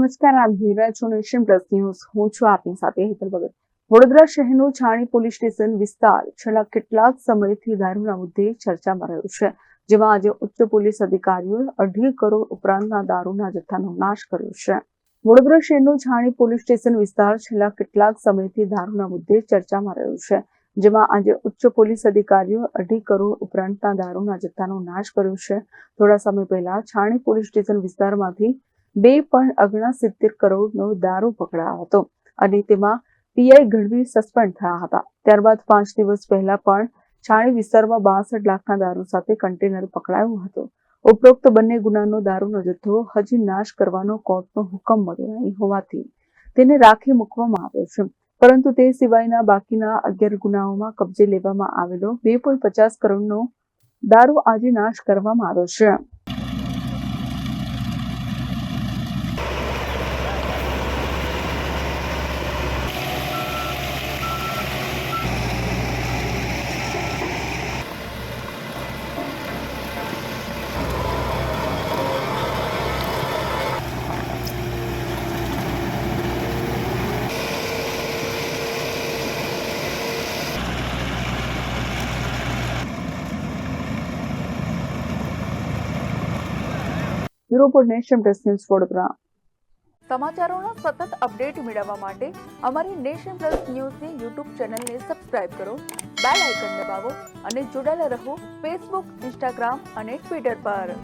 નમસ્કાર, આપ જોઈ રહ્યા છો નેશન પ્લસ ન્યૂઝ. હું છું આપની સાથે હેતલ ભગત. વડોદરા શહેરનું છાણી પોલીસ સ્ટેશન વિસ્તાર છેલ્લા કેટલાક સમયથી દારૂના મુદ્દે ચર્ચામાં રહ્યો છે, જેમાં આજે ઉચ્ચ પોલીસ અધિકારીઓએ 2.5 કરોડ ઉપરાંતના દારૂના જથ્થાનો નાશ કર્યો છે. વડોદરા શહેરનું છાણી પોલીસ સ્ટેશન વિસ્તાર છેલ્લા કેટલાક સમયથી દારૂના મુદ્દે ચર્ચામાં રહ્યો છે, જેમાં આજે ઉચ્ચ પોલીસ અધિકારીઓએ 2.5 કરોડ ઉપરાંતના દારૂના જથ્થાનો નાશ કર્યો છે. થોડા સમય પહેલા છાણી પોલીસ સ્ટેશન વિસ્તારમાંથી 2.69 કરોડનો દારૂ પકડાયો હતો અને તેમાં પીઆઈ ગઢવી સસ્પેન્ડ થયા હતા. ત્યારબાદ 5 દિવસ પહેલા પણ છાણી વિસ્તારમાં 62 લાખના દારૂ સાથે કન્ટેનર પકડાયું હતું. ઉપરોક્ત બંને ગુનાનો દારૂનો જથ્થો હજી નાશ કરવાનો કોર્ટનો હુકમ મળ્યો નહીં હોવાથી તેને રાખી મૂકવામાં આવ્યો છે, પરંતુ તે સિવાયના બાકીના 11 ગુનાઓમાં કબજે લેવામાં આવેલો 2.50 કરોડનો દારૂ આજે નાશ કરવામાં આવ્યો છે. Bureau report nation plus news Vadodara. સમાચારોના સતત અપડેટ મેળવવા માટે અમારી નેશન પ્લસ ન્યૂઝની યુટ્યુબ ચેનલને સબસ્ક્રાઇબ કરો, બેલ આઇકન દબાવો અને જોડાયેલા રહો ફેસબુક, ઇન્સ્ટાગ્રામ અને ટ્વિટર પર.